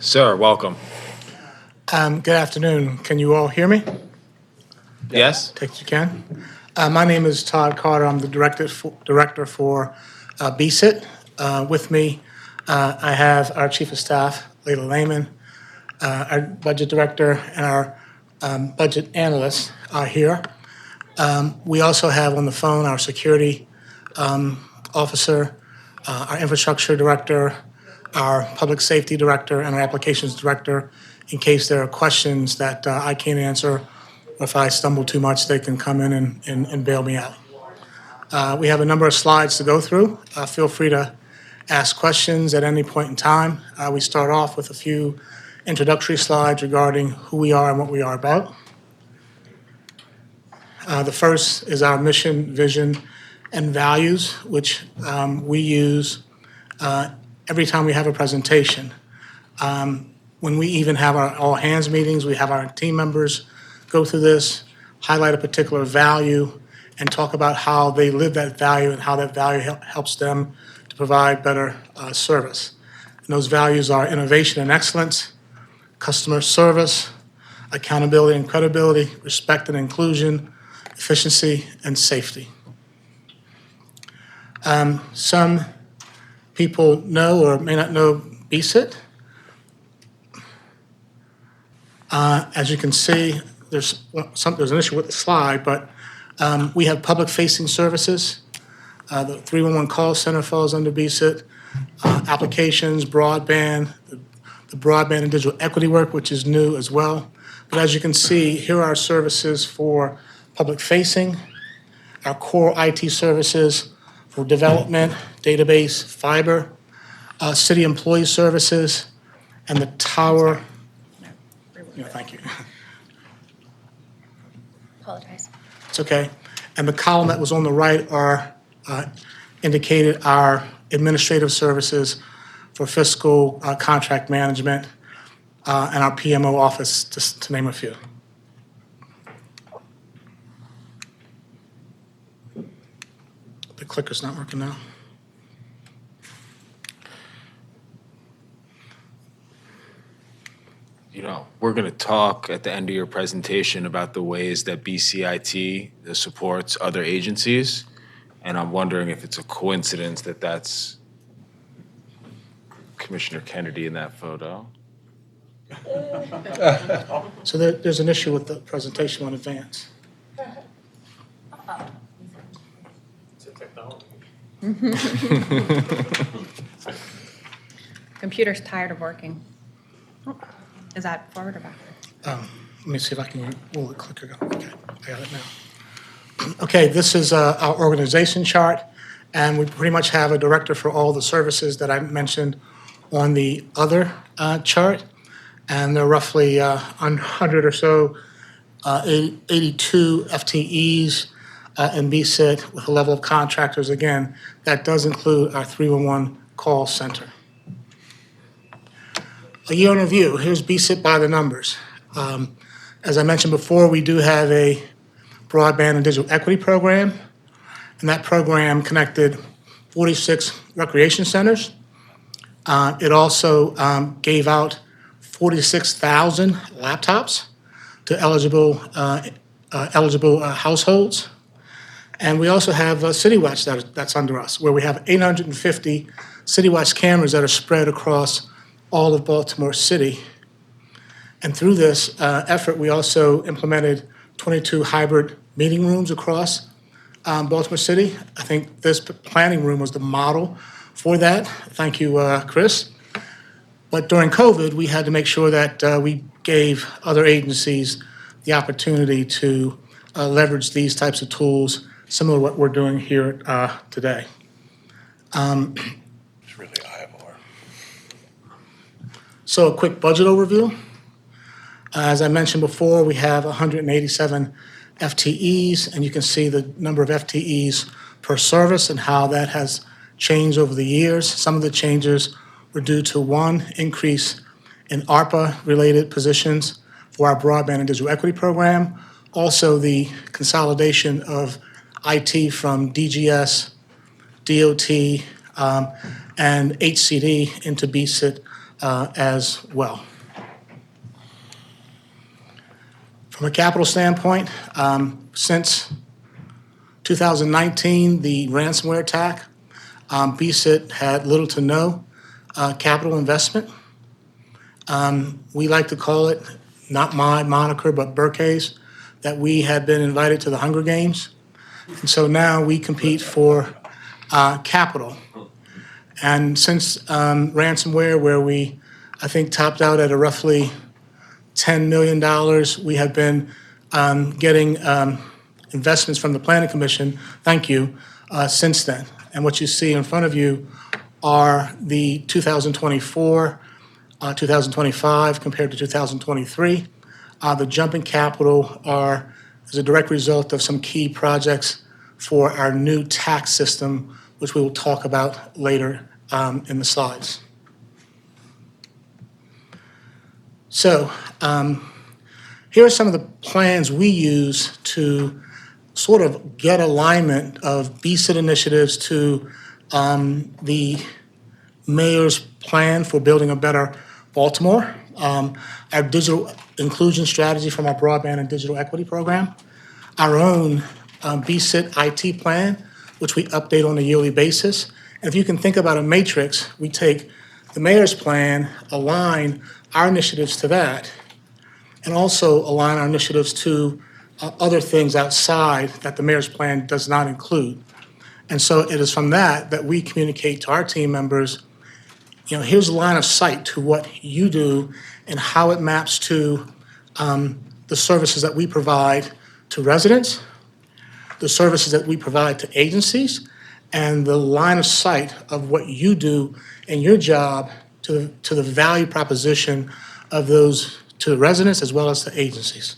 Sir, welcome. Good afternoon. Can you all hear me? Yes? Take it you can. My name is Todd Carter. I'm the director for Bcit. With me, I have our Chief of Staff, Layla Lehman, our Budget Director, and our Budget Analyst are here. We also have on the phone our Security Officer, our Infrastructure Director, our Public Safety Director, and our Applications Director, in case there are questions that I can't answer, or if I stumble too much, they can come in and bail me out. We have a number of slides to go through. Feel free to ask questions at any point in time. We start off with a few introductory slides regarding who we are and what we are about. The first is our mission, vision, and values, which we use every time we have a presentation. When we even have our all-hands meetings, we have our team members go through this, highlight a particular value, and talk about how they live that value and how that value helps them to provide better service. And those values are innovation and excellence, customer service, accountability and credibility, respect and inclusion, efficiency, and safety. Some people know or may not know Bcit. As you can see, there's an issue with the slide, but we have public-facing services. The 311 call center falls under Bcit. Applications, broadband, the broadband and digital equity work, which is new as well. But as you can see, here are our services for public-facing, our core IT services for development, database, fiber, city employee services, and the tower. Thank you. Apologize. It's okay. And the column that was on the right are indicated our administrative services for fiscal contract management and our PMO office, just to name a few. The clicker's not working now. You know, we're going to talk at the end of your presentation about the ways that BCIT supports other agencies, and I'm wondering if it's a coincidence that that's Commissioner Kennedy in that photo. So there's an issue with the presentation in advance. It's a technology. Computer's tired of working. Is that forward or back? Let me see if I can roll the clicker. Okay, I got it now. Okay, this is our organization chart, and we pretty much have a director for all the services that I mentioned on the other chart, and there are roughly 100 or so, 82 FTEs in Bcit with a level of contractors. Again, that does include our 311 call center. A year in review, here's Bcit by the numbers. As I mentioned before, we do have a broadband and digital equity program, and that program connected 46 recreation centers. It also gave out 46,000 laptops to eligible households. And we also have CityWatch that's under us, where we have 850 CityWatch cameras that are spread across all of Baltimore City. And through this effort, we also implemented 22 hybrid meeting rooms across Baltimore City. I think this planning room was the model for that. Thank you, Chris. But during COVID, we had to make sure that we gave other agencies the opportunity to leverage these types of tools, similar to what we're doing here today. It's really eye-opening. So a quick budget overview. As I mentioned before, we have 187 FTEs, and you can see the number of FTEs per service and how that has changed over the years. Some of the changes were due to one, increase in ARPA-related positions for our broadband and digital equity program. Also, the consolidation of IT from DGS, DOT, and HCD into Bcit as well. From a capital standpoint, since 2019, the ransomware attack, BCIT had little to no capital investment. We like to call it, not my moniker, but Burke's, that we had been invited to the Hunger Games. And so now we compete for capital. And since ransomware, where we, I think, topped out at a roughly $10 million, we have been getting investments from the Planning Commission, thank you, since then. And what you see in front of you are the 2024, 2025 compared to 2023. The jump in capital is a direct result of some key projects for our new tax system, which we will talk about later in the slides. So here are some of the plans we use to sort of get alignment of BCIT initiatives to the mayor's plan for building a better Baltimore, our digital inclusion strategy from our broadband and digital equity program, our own BCIT IT plan, which we update on a yearly basis. And if you can think about a matrix, we take the mayor's plan, align our initiatives to that, and also align our initiatives to other things outside that the mayor's plan does not include. And so it is from that we communicate to our team members, here's a line of sight to what you do and how it maps to the services that we provide to residents, the services that we provide to agencies, and the line of sight of what you do in your job to the value proposition of those to the residents as well as to agencies.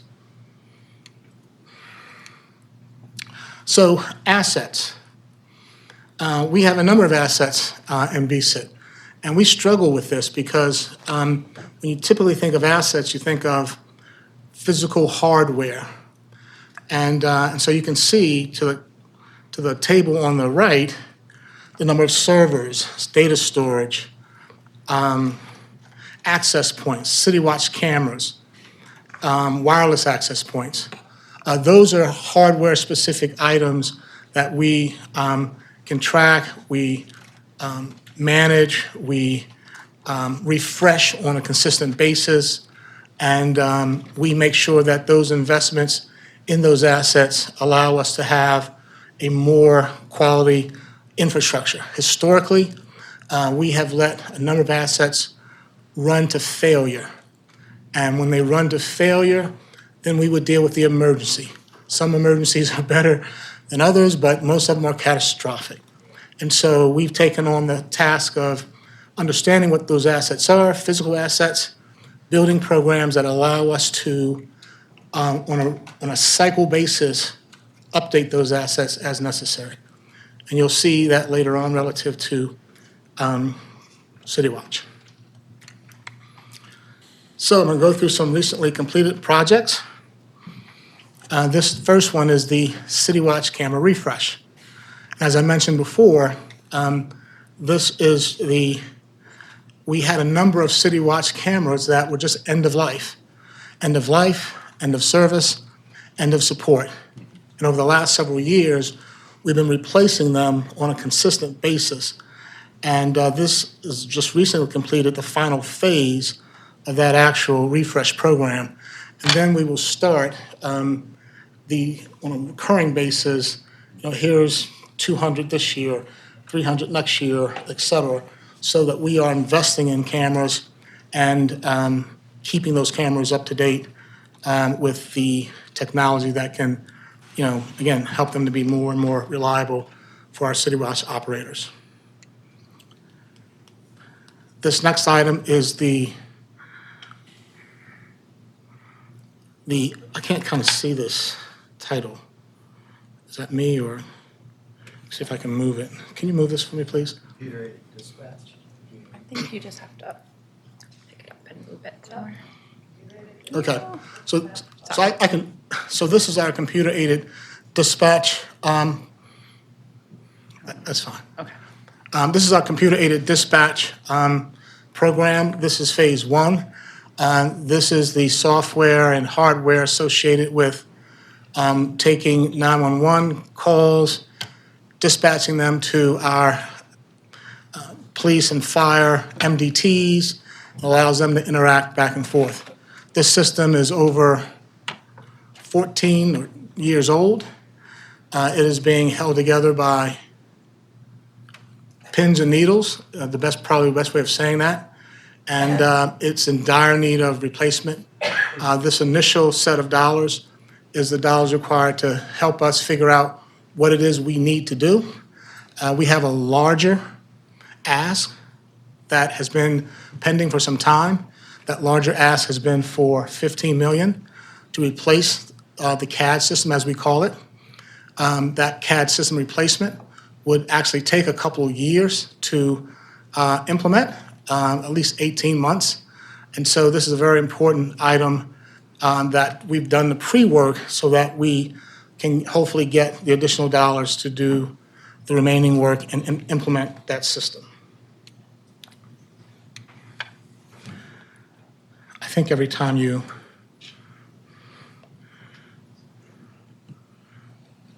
So assets. We have a number of assets in BCIT, and we struggle with this because when you typically think of assets, you think of physical hardware. And so you can see to the table on the right, the number of servers, data storage, access points, CityWatch cameras, wireless access points. Those are hardware-specific items that we can track, we manage, we refresh on a consistent basis, and we make sure that those investments in those assets allow us to have a more quality infrastructure. Historically, we have let a number of assets run to failure. And when they run to failure, then we would deal with the emergency. Some emergencies are better than others, but most of them are catastrophic. And so we've taken on the task of understanding what those assets are, physical assets, building programs that allow us to, on a cycle basis, update those assets as necessary. And you'll see that later on relative to CityWatch. So I'm going to go through some recently completed projects. This first one is the CityWatch camera refresh. As I mentioned before, we had a number of CityWatch cameras that were just end of life, end of service, end of support. And over the last several years, we've been replacing them on a consistent basis. And this is just recently completed the final phase of that actual refresh program. And then we will start on a recurring basis, here's 200 this year, 300 next year, et cetera, so that we are investing in cameras and keeping those cameras up to date with the technology that can, again, help them to be more and more reliable for our CityWatch operators. This next item is I can't kind of see this title. Is that me or, see if I can move it. Can you move this for me, please? Computer-aided dispatch. I think you just have to pick it up and move it somewhere. Okay, so I can, so this is our computer-aided dispatch. That's fine. Okay. This is our computer-aided dispatch program. This is phase one. This is the software and hardware associated with taking 911 calls, dispatching them to our police and fire MDTs, allows them to interact back and forth. This system is over 14 years old. It is being held together by pins and needles, probably the best way of saying that. And it's in dire need of replacement. This initial set of dollars is the dollars required to help us figure out what it is we need to do. We have a larger ask that has been pending for some time. That larger ask has been for $15 million to replace the CAD system, as we call it. That CAD system replacement would actually take a couple of years to implement, at least 18 months. And so this is a very important item that we've done the pre-work so that we can hopefully get the additional dollars to do the remaining work and implement that system. I think every time you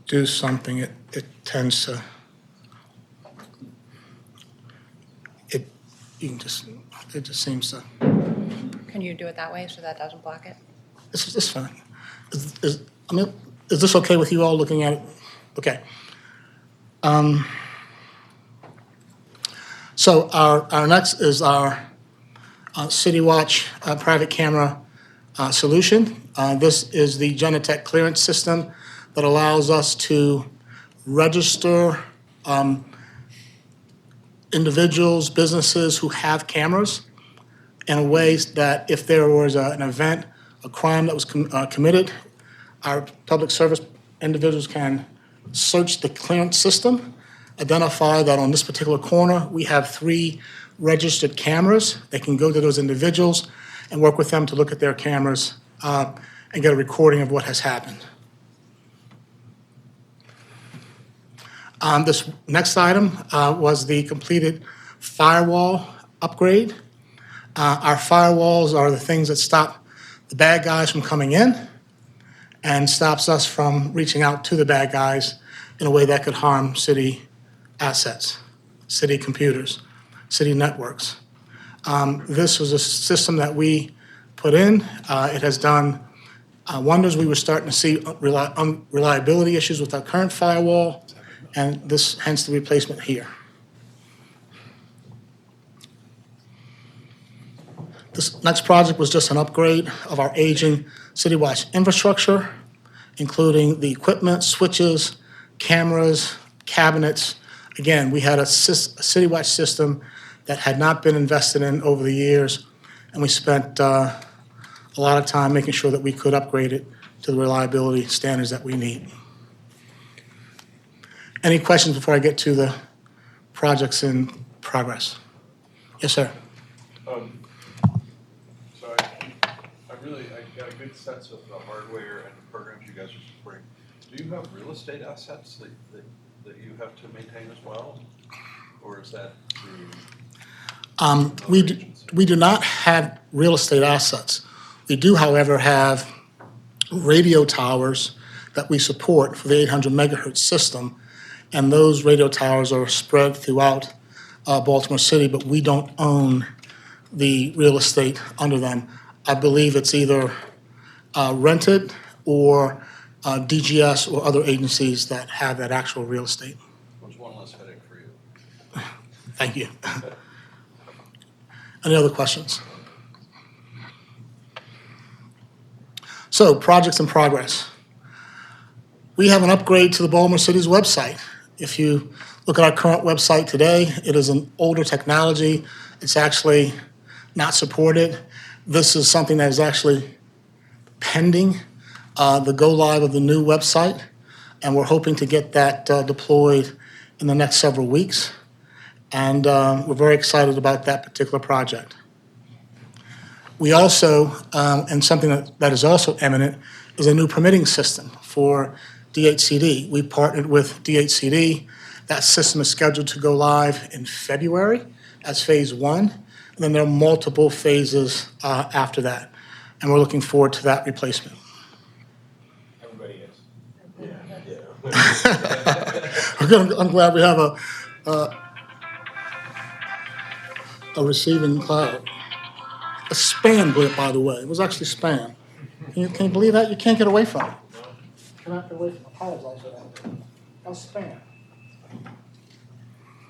do something, it tends to, it just seems to, Can you do it that way so that doesn't block it? it's fine. Is this okay with you all looking at it? Okay. So our next is our City Watch private camera solution. This is the Genetec clearance system that allows us to register individuals, businesses who have cameras in ways that if there was an event, a crime that was committed, our public service individuals can search the clearance system, identify that on this particular corner, we have 3 registered cameras. They can go to those individuals and work with them to look at their cameras and get a recording of what has happened. This next item was the completed firewall upgrade. Our firewalls are the things that stop the bad guys from coming in and stops us from reaching out to the bad guys in a way that could harm city assets, city computers, city networks. This was a system that we put in. It has done wonders. We were starting to see reliability issues with our current firewall, and this, hence the replacement here. This next project was just an upgrade of our aging CityWatch infrastructure, including the equipment, switches, cameras, cabinets. Again, we had a CityWatch system that had not been invested in over the years, and we spent a lot of time making sure that we could upgrade it to the reliability standards that we need. Any questions before I get to the projects in progress? Yes, sir. So I got a good sense of the hardware and the programs you guys are supporting. Do you have real estate assets that you have to maintain as well? Or is that through We do not have real estate assets. We do, however, have radio towers that we support for the 800 megahertz system, and those radio towers are spread throughout Baltimore City, but we don't own the real estate under them. I believe it's either rented or DGS or other agencies that have that actual real estate. was one less headache for you? Thank you. Any other questions? So, projects in progress. We have an upgrade to the Baltimore City's website. If you look at our current website today, it is an older technology. It's actually not supported. This is something that is actually pending the go-live of the new website, and we're hoping to get that deployed in the next several weeks. And we're very excited about that particular project. We also, and something that is also imminent, is a new permitting system for DHCD. We partnered with DHCD. That system is scheduled to go live in February as phase 1. And then there are multiple phases after that. And we're looking forward to that replacement. Everybody is. I'm glad we have a receiving cloud. A spam blip, by the way. It was actually spam. Can you believe that? You can't get away from it. Cannot get away from it. Apologize for that. That was spam.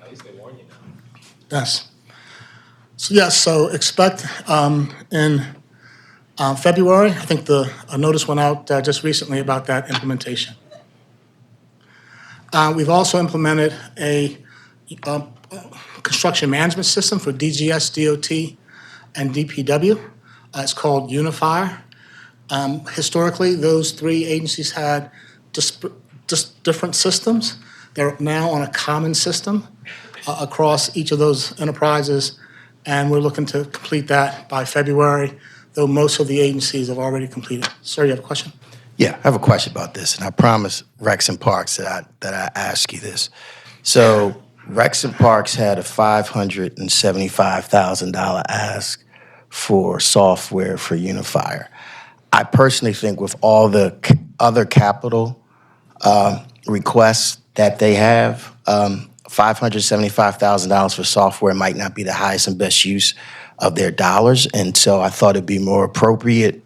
At least they warn you now. Yes. So yes, so expect in February, I think a notice went out just recently about that implementation. We've also implemented a construction management system for DGS, DOT, and DPW. It's called Unifier. Historically, those three agencies had just different systems. They're now on a common system across each of those enterprises, and we're looking to complete that by February, though most of the agencies have already completed. Sir, you have a question? Yeah, I have a question about this, and I promise Rex and Parks that I ask you this. So Rex and Parks had a $575,000 ask for software for Unifier. I personally think with all the other capital requests that they have, $575,000 for software might not be the highest and best use of their dollars, and so I thought it'd be more appropriate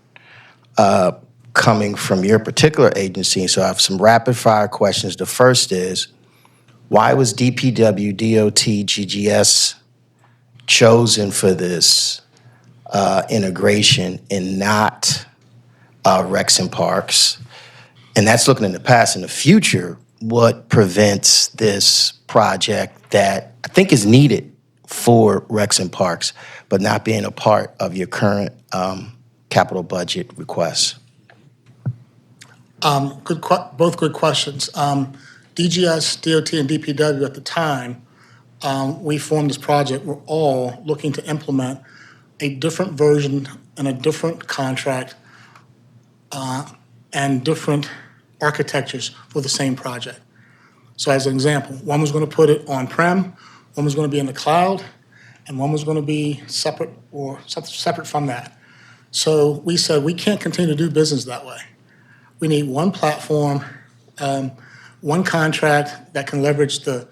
coming from your particular agency. So I have some rapid fire questions. The first is, why was DPW, DOT, GGS chosen for this integration and not Rex and Parks? And that's looking in the past. In the future, what prevents this project that I think is needed for Rex and Parks, but not being a part of your current capital budget requests? Both good questions. DGS, DOT, and DPW at the time we formed this project were all looking to implement a different version and a different contract and different architectures for the same project. So as an example, one was going to put it on-prem, one was going to be in the cloud, and one was going to be separate or separate from that. So we said we can't continue to do business that way. We need one platform, one contract that can leverage the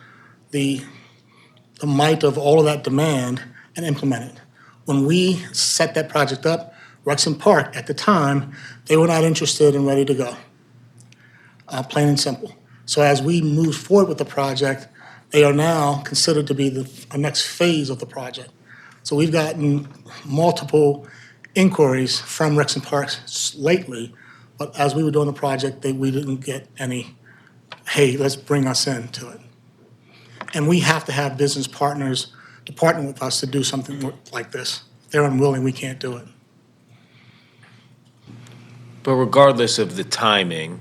might of all of that demand and implement it. When we set that project up, Rex and Park, at the time, they were not interested and ready to go, plain and simple. So as we move forward with the project, they are now considered to be the next phase of the project. So we've gotten multiple inquiries from Rex and Parks lately, but as we were doing the project, we didn't get any, hey, let's bring us into it. And we have to have business partners to partner with us to do something like this. If they're unwilling, we can't do it. But regardless of the timing,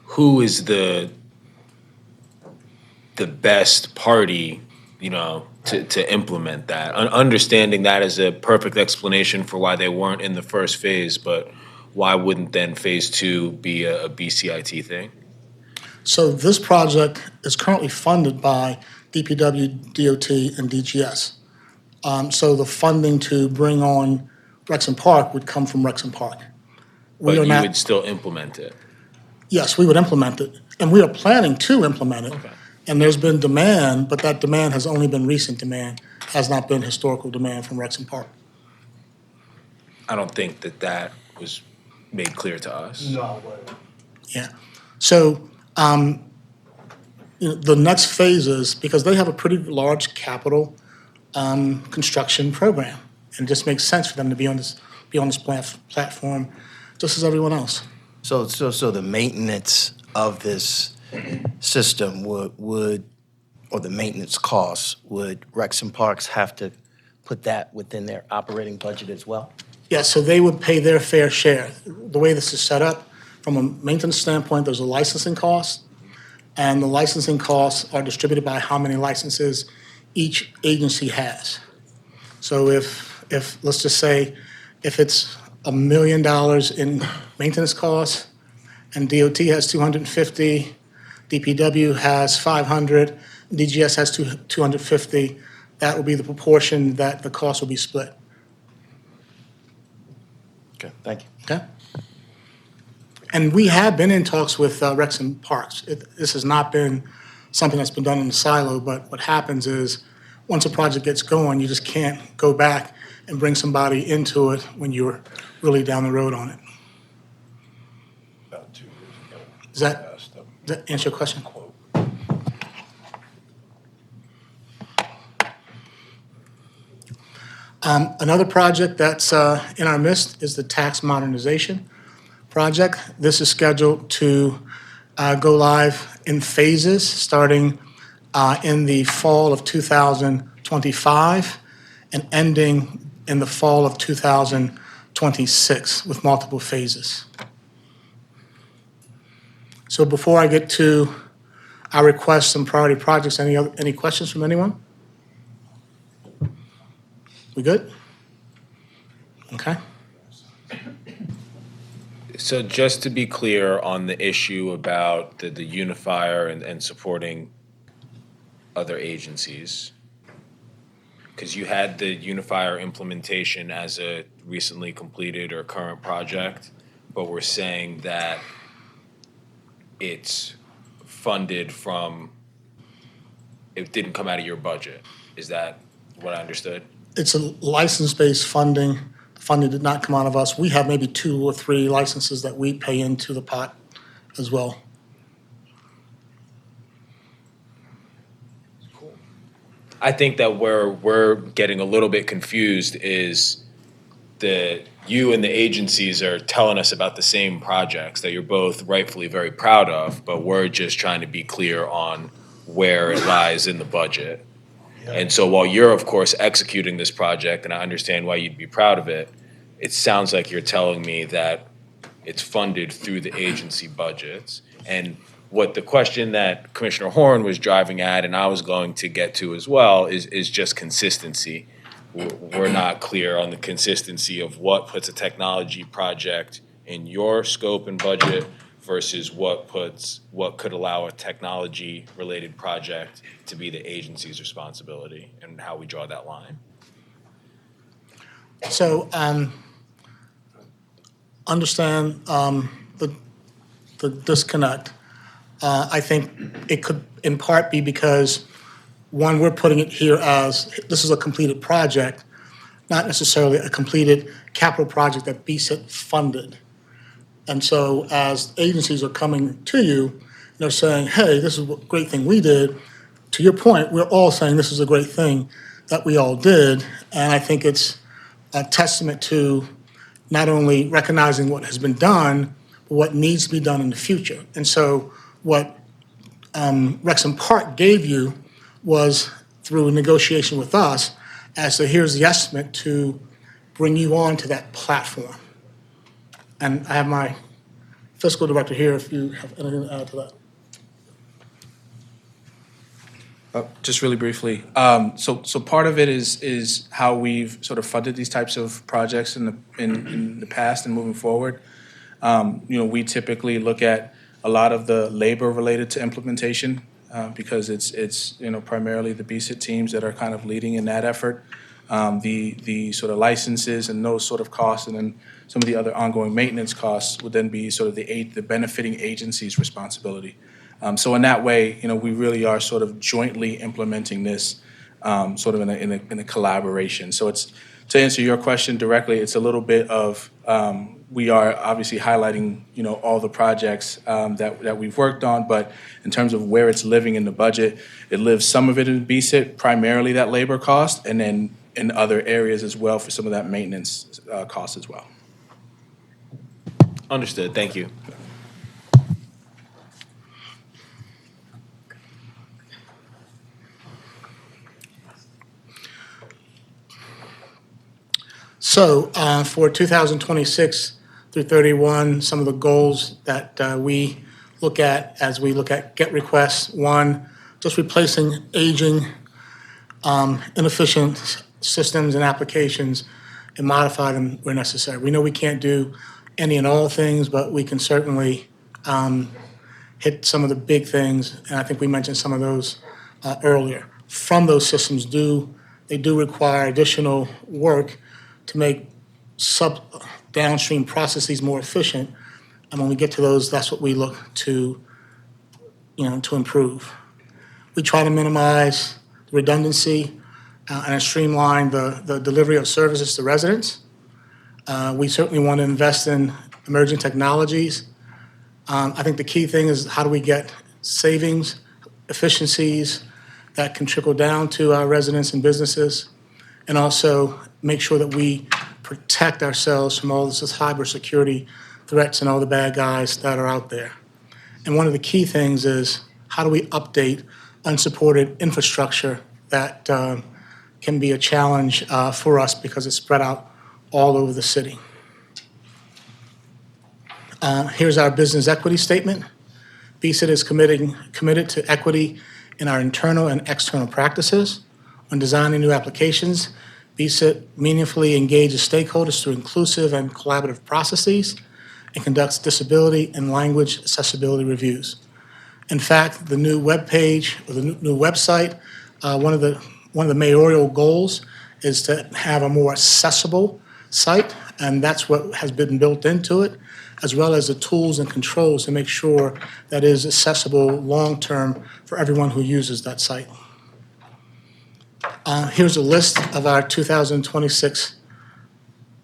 who is the best party, to implement that? Understanding that as a perfect explanation for why they weren't in the first phase, but why wouldn't then phase two be a BCIT thing? So this project is currently funded by DPW, DOT, and DGS. So the funding to bring on Rex and Park would come from Rex and Park. But you would still implement it? Yes, we would implement it. And we are planning to implement it. Okay. And there's been demand, but that demand has only been recent demand, has not been historical demand from Rex and Park. I don't think that was made clear to us. No way. Yeah. So the next phases, because they have a pretty large capital construction program, and it just makes sense for them to be on this platform, just as everyone else. So the maintenance of this system would or the maintenance costs, would Rex and Parks have to put that within their operating budget as well? Yeah, so they would pay their fair share. The way this is set up, from a maintenance standpoint, there's a licensing cost, and the licensing costs are distributed by how many licenses each agency has. So if let's just say, if it's $1 million in maintenance costs, and DOT has 250, DPW has 500, DGS has 250, that will be the proportion that the cost will be split. Okay, thank you. Okay? And we have been in talks with Rex and Parks. This has not been something that's been done in a silo, but what happens is, once a project gets going, you just can't go back and bring somebody into it when you're really down the road on it. About 2 years ago. Does that answer your question? Another project that's in our midst is the tax modernization project. This is scheduled to go live in phases, starting in the fall of 2025 and ending in the fall of 2026 with multiple phases. So before I get to our requests and priority projects, any questions from anyone? We good? Okay. So just to be clear on the issue about the unifier and supporting other agencies, because you had the unifier implementation as a recently completed or current project, but we're saying that it's funded from, it didn't come out of your budget. Is that what I understood? It's a license-based funding. The funding did not come out of us. We have maybe 2 or 3 licenses that we pay into the pot as well. I think that where we're getting a little bit confused is that you and the agencies are telling us about the same projects that you're both rightfully very proud of, but we're just trying to be clear on where it lies in the budget. And so while you're, of course, executing this project, and I understand why you'd be proud of it, it sounds like you're telling me that it's funded through the agency budgets. And what the question that Commissioner Horn was driving at, and I was going to get to as well, is just consistency. We're not clear on the consistency of what puts a technology project in your scope and budget versus what could allow a technology-related project to be the agency's responsibility, and how we draw that line. So understand the disconnect. I think it could in part be because, one, we're putting it here as this is a completed project, not necessarily a completed capital project that BCIT funded. And so as agencies are coming to you, they're saying, hey, this is a great thing we did. To your point, we're all saying this is a great thing that we all did. And I think it's a testament to not only recognizing what has been done, but what needs to be done in the future. And so what Rex and Park gave you was through a negotiation with us as to here's the estimate to bring you on to that platform. And I have my fiscal director here if you have anything to add to that. Just really briefly, so part of it is how we've sort of funded these types of projects in the past and moving forward. We typically look at a lot of the labor related to implementation because it's primarily the BCIT teams that are kind of leading in that effort. The sort of licenses and those sort of costs, and then some of the other ongoing maintenance costs would then be sort of the benefiting agency's responsibility. So in that way, we really are sort of jointly implementing this sort of in a collaboration. So it's, to answer your question directly, it's a little bit of, we are obviously highlighting, all the projects that we've worked on, but in terms of where it's living in the budget, it lives some of it in BCIT, primarily that labor cost, and then in other areas as well for some of that maintenance cost as well. Understood, thank you. So for 2026 through 31, some of the goals that we look at as we look at get requests, one, just replacing aging, inefficient systems and applications and modify them where necessary. We know we can't do any and all things, but we can certainly hit some of the big things, and I think we mentioned some of those earlier. From those systems, do they do require additional work to make downstream processes more efficient. And when we get to those, that's what we look to, to improve. We try to minimize redundancy and streamline the delivery of services to residents. We certainly want to invest in emerging technologies. I think the key thing is how do we get savings, efficiencies that can trickle down to our residents and businesses, and also make sure that we protect ourselves from all this cybersecurity threats and all the bad guys that are out there. And one of the key things is how do we update unsupported infrastructure that can be a challenge for us because it's spread out all over the city. Here's our business equity statement. BCIT is committed to equity in our internal and external practices. When designing new applications, BCIT meaningfully engages stakeholders through inclusive and collaborative processes and conducts disability and language accessibility reviews. In fact, the new webpage or the new website, one of the mayoral goals is to have a more accessible site, and that's what has been built into it, as well as the tools and controls to make sure that it is accessible long-term for everyone who uses that site. Here's a list of our 2026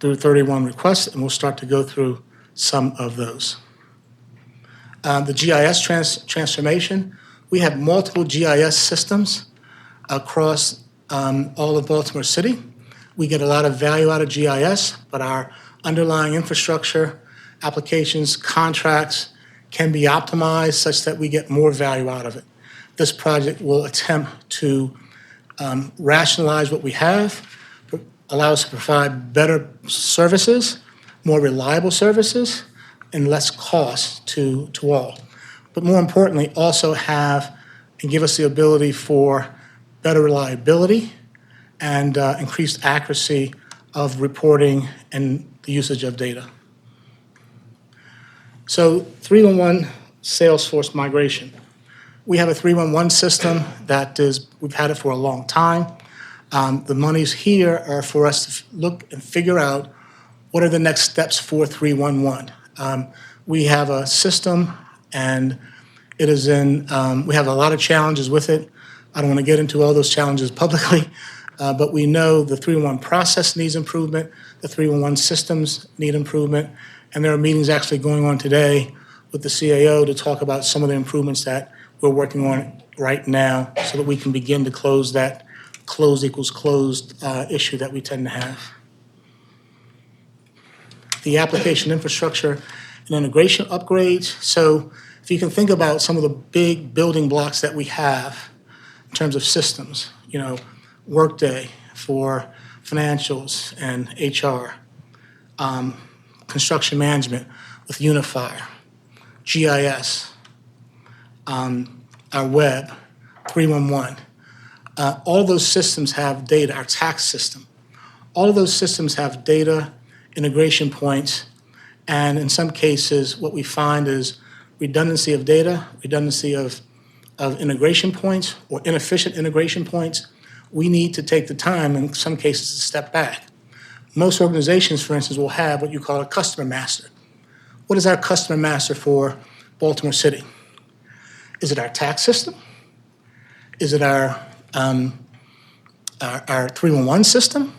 through 31 requests, and we'll start to go through some of those. The GIS transformation, we have multiple GIS systems across all of Baltimore City. We get a lot of value out of GIS, but our underlying infrastructure, applications, contracts can be optimized such that we get more value out of it. This project will attempt to rationalize what we have, allow us to provide better services, more reliable services, and less cost to all. But more importantly, also have and give us the ability for better reliability and increased accuracy of reporting and the usage of data. So 311 Salesforce migration. We have a 311 system that we've had it for a long time. The monies here are for us to look and figure out what are the next steps for 311. We have a system and it is we have a lot of challenges with it. I don't want to get into all those challenges publicly, but we know the 311 process needs improvement, the 311 systems need improvement, and there are meetings actually going on today with the CAO to talk about some of the improvements that we're working on right now so that we can begin to close that closed equals closed issue that we tend to have. The application infrastructure and integration upgrades. So if you can think about some of the big building blocks that we have in terms of systems, Workday for financials and HR, construction management with Unifier, GIS, our web, 311. All those systems have data, our tax system. All of those systems have data integration points, and in some cases, what we find is redundancy of data, redundancy of integration points, or inefficient integration points. We need to take the time, in some cases, to step back. Most organizations, for instance, will have what you call a customer master. What is our customer master for Baltimore City? Is it our tax system? Is it our 311 system?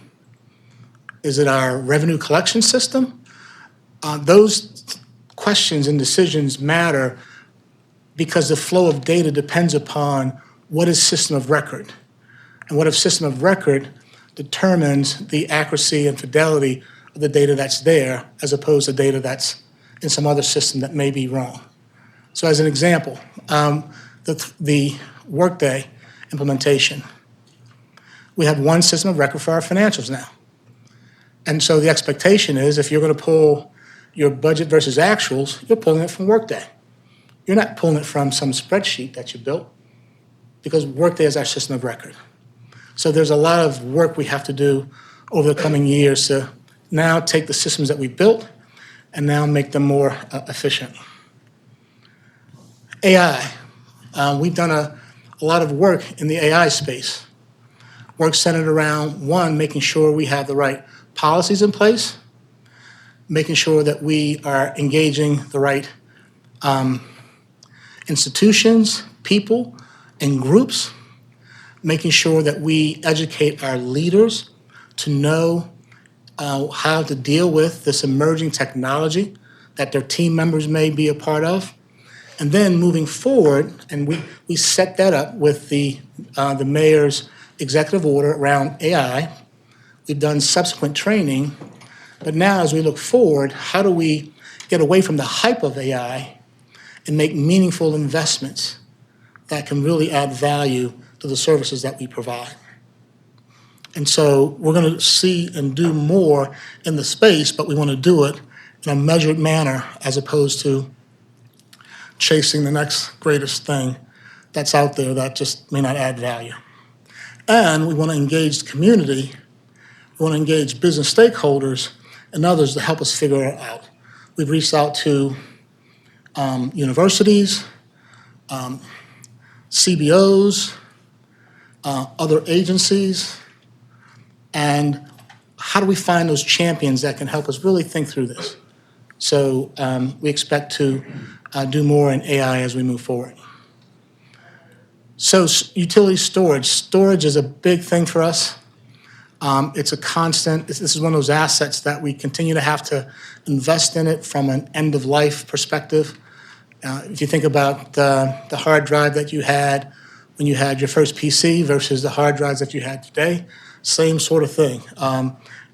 Is it our revenue collection system? Those questions and decisions matter because the flow of data depends upon what is system of record. And what if system of record determines the accuracy and fidelity of the data that's there as opposed to data that's in some other system that may be wrong. So as an example, the Workday implementation. We have one system of record for our financials now. And so the expectation is if you're going to pull your budget versus actuals, you're pulling it from Workday. You're not pulling it from some spreadsheet that you built because Workday is our system of record. So there's a lot of work we have to do over the coming years to now take the systems that we built and now make them more efficient. AI. We've done a lot of work in the AI space. work centered around, one, making sure we have the right policies in place, making sure that we are engaging the right institutions, people, and groups, making sure that we educate our leaders to know how to deal with this emerging technology that their team members may be a part of. And then moving forward, and we set that up with the mayor's executive order around AI. We've done subsequent training, but now as we look forward, how do we get away from the hype of AI and make meaningful investments that can really add value to the services that we provide? And so we're going to see and do more in the space, but we want to do it in a measured manner as opposed to chasing the next greatest thing that's out there that just may not add value. And we want to engage the community, we want to engage business stakeholders and others to help us figure it out. We've reached out to universities, CBOs, other agencies, and how do we find those champions that can help us really think through this? So we expect to do more in AI as we move forward. So utility storage. Storage is a big thing for us. It's a constant, this is one of those assets that we continue to have to invest in it from an end-of-life perspective. If you think about the hard drive that you had when you had your first PC versus the hard drives that you had today, same sort of thing.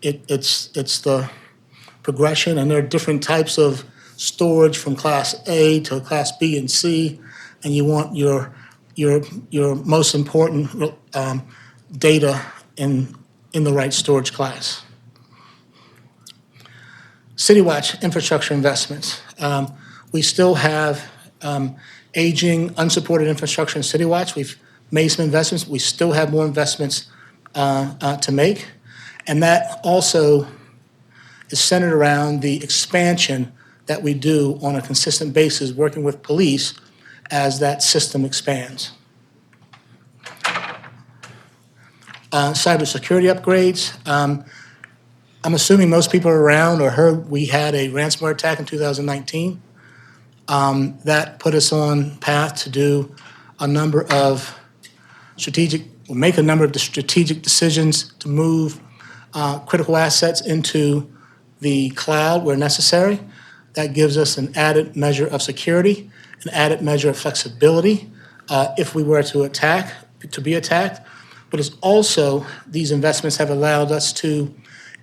It's the progression, and there are different types of storage from Class A to Class B and C, and you want your most important data in the right storage class. CityWatch infrastructure investments. We still have aging, unsupported infrastructure in CityWatch. We've made some investments. We still have more investments to make, and that also is centered around the expansion that we do on a consistent basis, working with police as that system expands. Cybersecurity upgrades. I'm assuming most people are around or heard we had a ransomware attack in 2019. That put us on path to do a number of make a number of strategic decisions to move critical assets into the cloud where necessary. That gives us an added measure of security, an added measure of flexibility if we were to be attacked. But it's also, these investments have allowed us to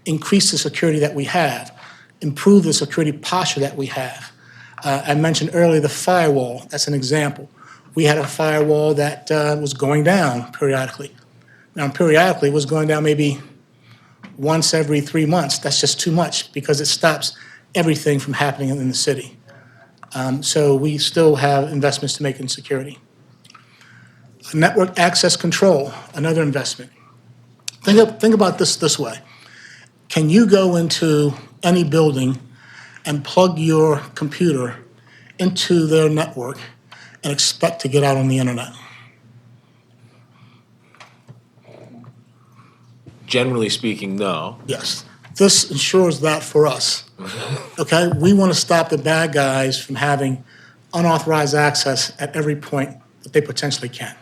increase the security that we have, improve the security posture that we have. I mentioned earlier the firewall, that's an example. We had a firewall that was going down periodically. Now, periodically, it was going down maybe once every 3 months. That's just too much because it stops everything from happening in the city. So we still have investments to make in security. Network access control, another investment. Think about this way. Can you go into any building and plug your computer into their network and expect to get out on the internet? Generally speaking, no. Yes. This ensures that for us. Okay? We want to stop the bad guys from having unauthorized access at every point that they potentially can.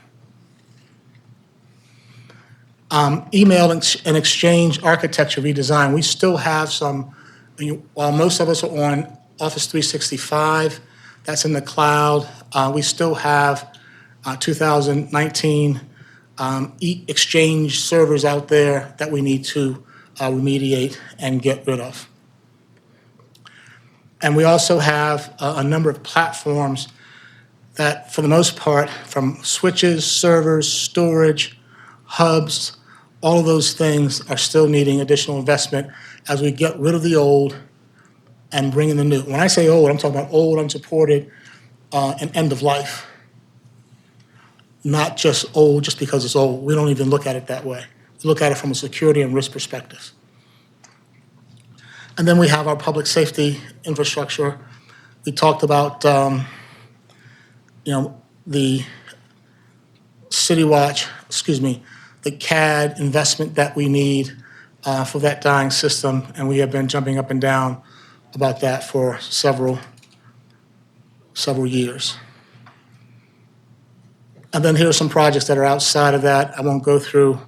Email and exchange architecture redesign. We still have some, while most of us are on Office 365, that's in the cloud, we still have 2019 Exchange servers out there that we need to remediate and get rid of. And we also have a number of platforms that, for the most part, from switches, servers, storage, hubs, all of those things are still needing additional investment as we get rid of the old and bring in the new. When I say old, I'm talking about old, unsupported, and end of life. Not just old just because it's old. We don't even look at it that way. We look at it from a security and risk perspective. And then we have our public safety infrastructure. We talked about, the CityWatch, the CAD investment that we need for that dying system, and we have been jumping up and down about that for several years. And then here are some projects that are outside of that. I won't go through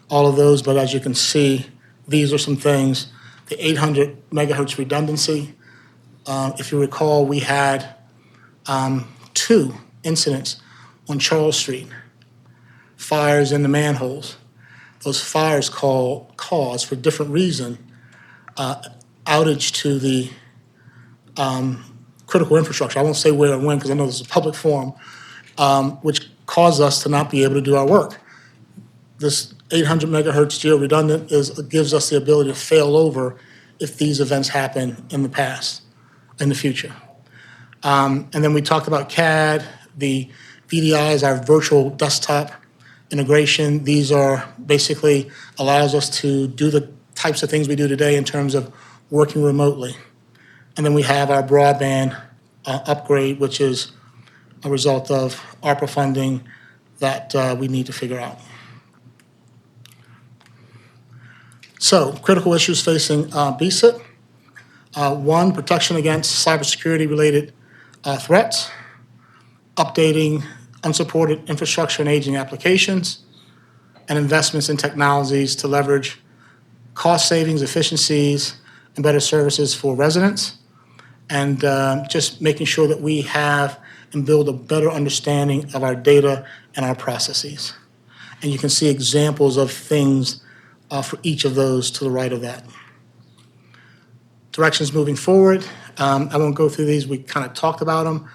all of those, but as you can see, these are some things. The 800 megahertz redundancy. If you recall, we had 2 incidents on Charles Street, fires in the manholes. Those fires caused, for different reason, outage to the critical infrastructure. I won't say where and when because I know this is a public forum, which caused us to not be able to do our work. This 800 megahertz geo-redundant gives us the ability to fail over if these events happen in the future. And then we talked about CAD, the VDIs, our virtual desktop integration. These are basically allows us to do the types of things we do today in terms of working remotely. And then we have our broadband upgrade, which is a result of ARPA funding that we need to figure out. So, critical issues facing BCIT. 1, protection against cybersecurity-related threats, updating unsupported infrastructure and aging applications, and investments in technologies to leverage cost savings, efficiencies, and better services for residents, and just making sure that we have and build a better understanding of our data and our processes. And you can see examples of things for each of those to the right of that. Directions moving forward. I won't go through these. We kind of talked about them.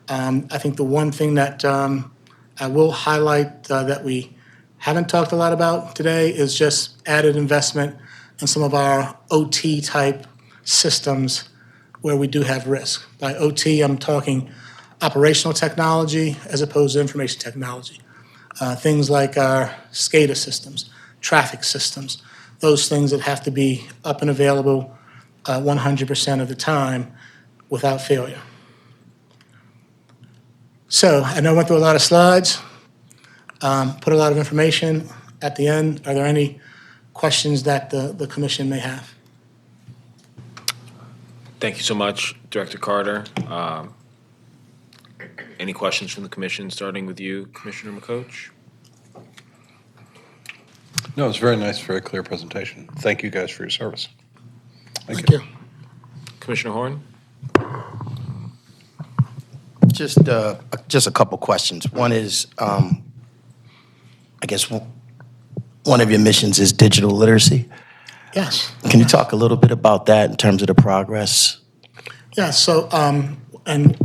I think the one thing that I will highlight that we haven't talked a lot about today is just added investment in some of our OT type systems where we do have risk. By OT, I'm talking operational technology as opposed to information technology. Things like our SCADA systems, traffic systems, those things that have to be up and available 100% of the time without failure. So I know I went through a lot of slides, put a lot of information at the end. Are there any questions that the commission may have? Thank you so much, Director Carter. Any questions from the commission, starting with you, Commissioner McCoach? No, it's very nice, very clear presentation. Thank you guys for your service. Thank you. Commissioner Horn? Just a couple questions. One is, I guess one of your missions is digital literacy. Yes. Can you talk a little bit about that in terms of the progress? Yeah, so, and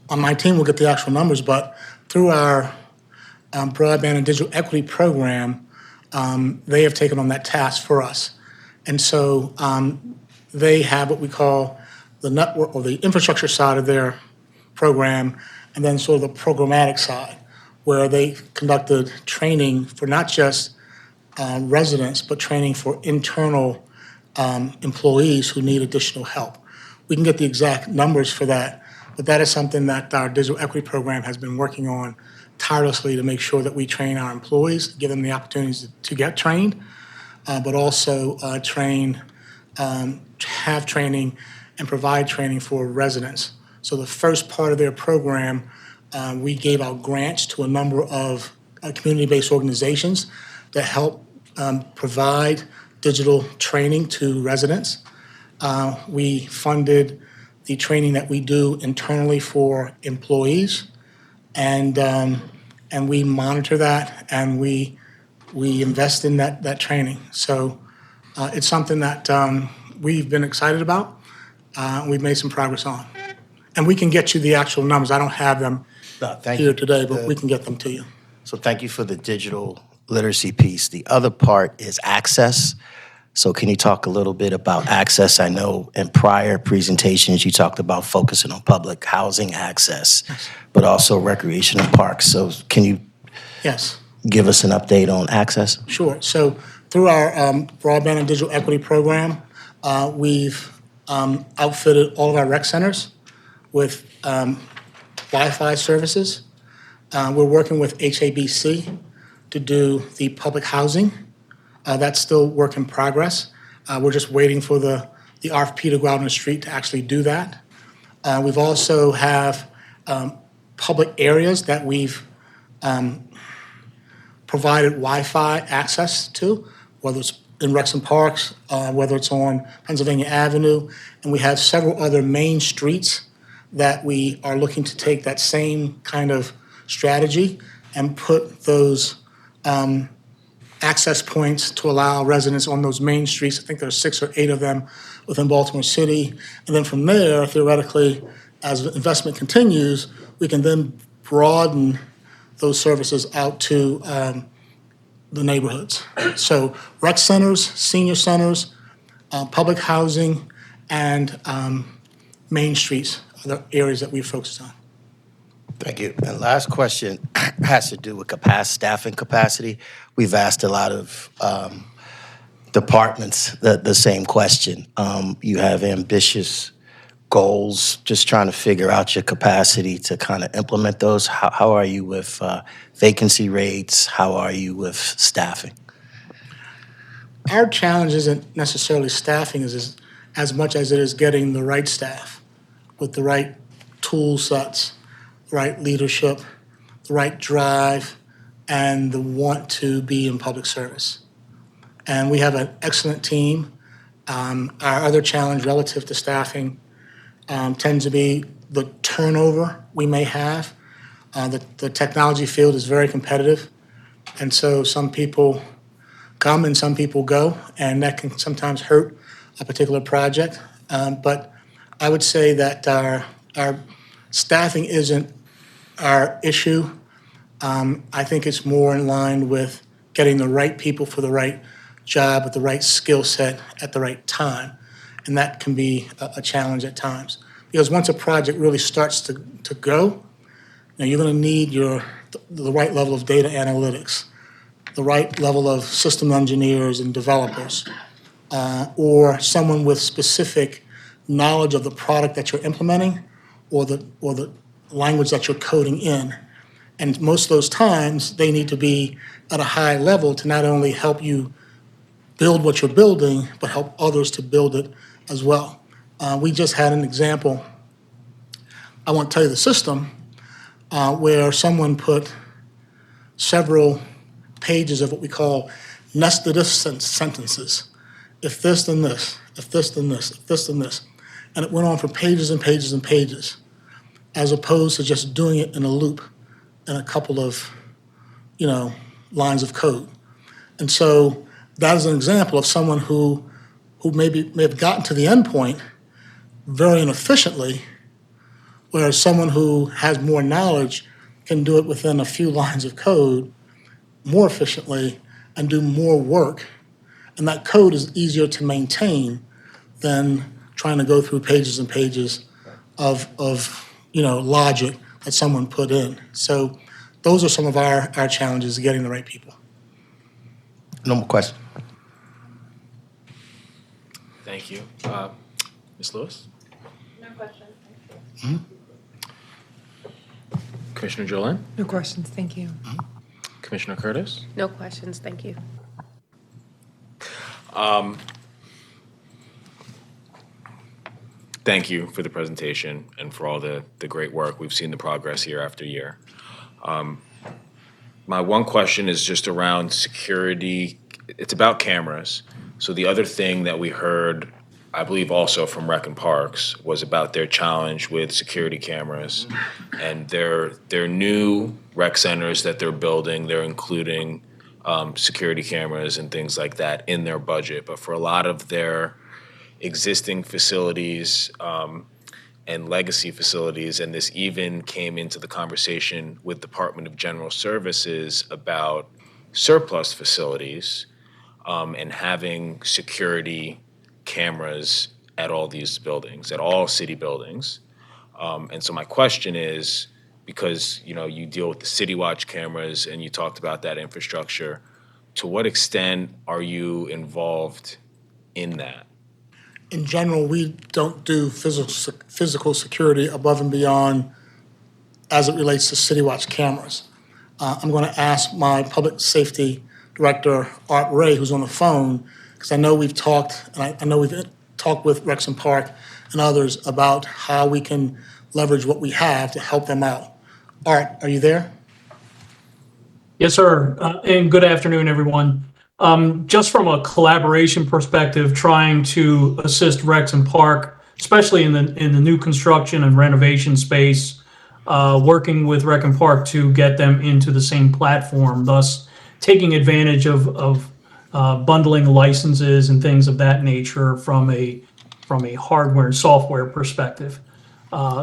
on my team, we'll get the actual numbers, but through our broadband and digital equity program, they have taken on that task for us. And so they have what we call the network or the infrastructure side of their program, and then sort of the programmatic side, where they conducted training for not just residents, but training for internal employees who need additional help. We can get the exact numbers for that, but that is something that our digital equity program has been working on tirelessly to make sure that we train our employees, give them the opportunities to get trained, but also have training and provide training for residents. So the first part of their program, we gave out grants to a number of community-based organizations that help provide digital training to residents. We funded the training that we do internally for employees, and we monitor that, and we invest in that training. So it's something that we've been excited about. We've made some progress on. And we can get you the actual numbers. I don't have them here today, but we can get them to you. So thank you for the digital literacy piece. The other part is access. So can you talk a little bit about access? I know in prior presentations, you talked about focusing on public housing access, but also recreational parks. So can you give us an update on access? Sure. So through our broadband and digital equity program, we've outfitted all of our rec centers with Wi-Fi services. We're working with HABC to do the public housing. That's still work in progress. We're just waiting for the RFP to go out on the street to actually do that. We've also have public areas that we've provided Wi-Fi access to, whether it's in Rexham Parks, whether it's on Pennsylvania Avenue, and we have several other main streets that we are looking to take that same kind of strategy and put those access points to allow residents on those main streets. I think there's 6 or 8 of them within Baltimore City. And then from there, theoretically, as investment continues, we can then broaden those services out to the neighborhoods. So rec centers, senior centers, public housing, and main streets are the areas that we've focused on. Thank you. And last question has to do with staffing capacity. We've asked a lot of departments the same question. You have ambitious goals, just trying to figure out your capacity to kind of implement those. How are you with vacancy rates? How are you with staffing? Our challenge isn't necessarily staffing as much as it is getting the right staff with the right tool sets, right leadership, the right drive, and the want to be in public service. And we have an excellent team. Our other challenge relative to staffing tends to be the turnover we may have. The technology field is very competitive, and so some people come and some people go, and that can sometimes hurt a particular project. But I would say that our staffing isn't our issue. I think it's more in line with getting the right people for the right job with the right skill set at the right time. And that can be a challenge at times. Because once a project really starts to go, you're going to need the right level of data analytics, the right level of system engineers and developers, or someone with specific knowledge of the product that you're implementing or the language that you're coding in. And most of those times, they need to be at a high level to not only help you build what you're building, but help others to build it as well. We just had an example, I won't tell you the system, where someone put several pages of what we call nested if sentences. If this, then this. If this, then this. If this, then this. And it went on for pages and pages and pages, as opposed to just doing it in a loop in a couple of, lines of code. And so that is an example of someone who may have gotten to the end point very inefficiently, whereas someone who has more knowledge can do it within a few lines of code more efficiently and do more work. And that code is easier to maintain than trying to go through pages and pages of logic that someone put in. So those are some of our challenges, getting the right people. No more questions. Thank you. Ms. Lewis? No questions, thank you. Commissioner Jolin? No questions, thank you. Commissioner Curtis? No questions, thank you. Thank you for the presentation and for all the great work. We've seen the progress year after year. My one question is just around security. It's about cameras. So the other thing that we heard, I believe also from Rec and Parks, was about their challenge with security cameras. And their new rec centers that they're building, they're including security cameras and things like that in their budget. But for a lot of their existing facilities and legacy facilities, and this even came into the conversation with Department of General Services about surplus facilities and having security cameras at all these buildings, at all city buildings. And so my question is, because you deal with the City Watch cameras and you talked about that infrastructure, to what extent are you involved in that? In general, we don't do physical security above and beyond as it relates to City Watch cameras. I'm going to ask my Public Safety Director, Art Ray, who's on the phone, because I know we've talked, and I know we've talked with Rexham Park and others about how we can leverage what we have to help them out. Art, are you there? Yes, sir. And good afternoon, everyone. Just from a collaboration perspective, trying to assist Rexham Park, especially in the new construction and renovation space, working with Rexham Park to get them into the same platform, thus taking advantage of bundling licenses and things of that nature from a hardware and software perspective.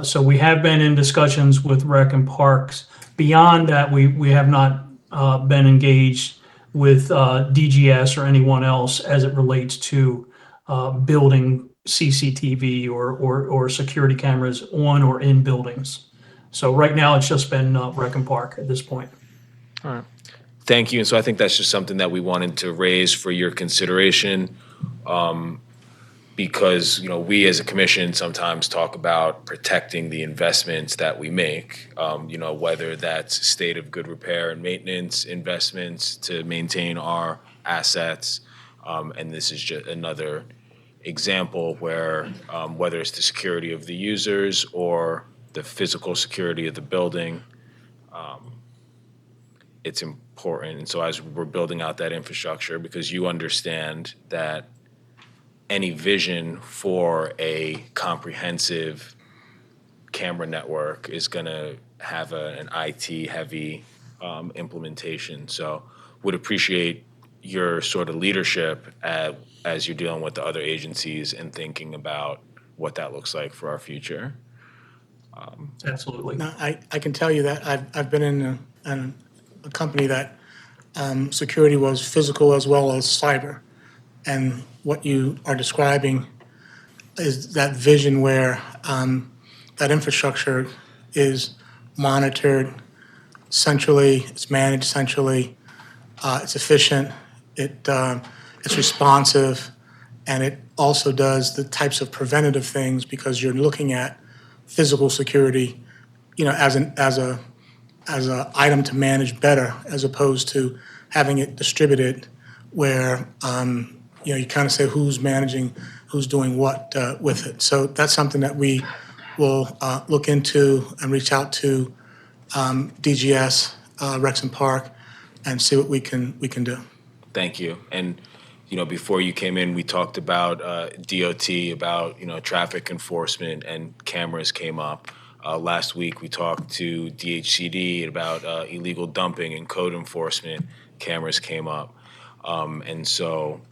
So we have been in discussions with Rec and Parks. Beyond that, we have not been engaged with DGS or anyone else as it relates to building CCTV or security cameras on or in buildings. So right now, it's just been Rec and Park at this point. Thank you. And so I think that's just something that we wanted to raise for your consideration. Because, you know, we as a commission sometimes talk about protecting the investments that we make, you know, whether that's state of good repair and maintenance investments to maintain our assets. And this is just another example where whether it's the security of the users or the physical security of the building, it's important. And so as we're building out that infrastructure, because you understand that any vision for a comprehensive camera network is going to have an IT-heavy implementation. So would appreciate your sort of leadership as you're dealing with the other agencies and thinking about what that looks like for our future. Absolutely. Now, I can tell you that I've been in a company that security was physical as well as cyber. And what you are describing is that vision where that infrastructure is monitored centrally, it's managed centrally, it's efficient, it's responsive, and it also does the types of preventative things because you're looking at physical security, you know, as a item to manage better as opposed to having it distributed where you know, you kind of say who's managing, who's doing what with it. So that's something that we will look into and reach out to DGS, Rexham Park, and see what we can do. Thank you. And, you know, before you came in, we talked about DOT, about, you know, traffic enforcement, and cameras came up. Last week, we talked to DHCD about illegal dumping and code enforcement. Cameras came up. And so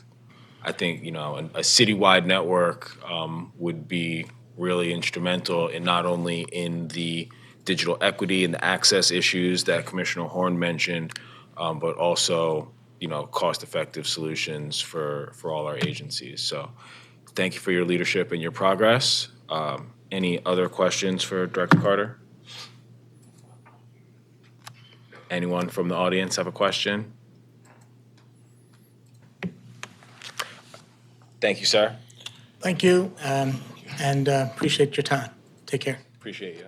I think, you know, a citywide network would be really instrumental in not only in the digital equity and the access issues that Commissioner Horn mentioned, but also, you know, cost-effective solutions for all our agencies. So thank you for your leadership and your progress. Any other questions for Director Carter? Anyone from the audience have a question? Thank you, sir. Thank you, and appreciate your time. Take care. Appreciate you.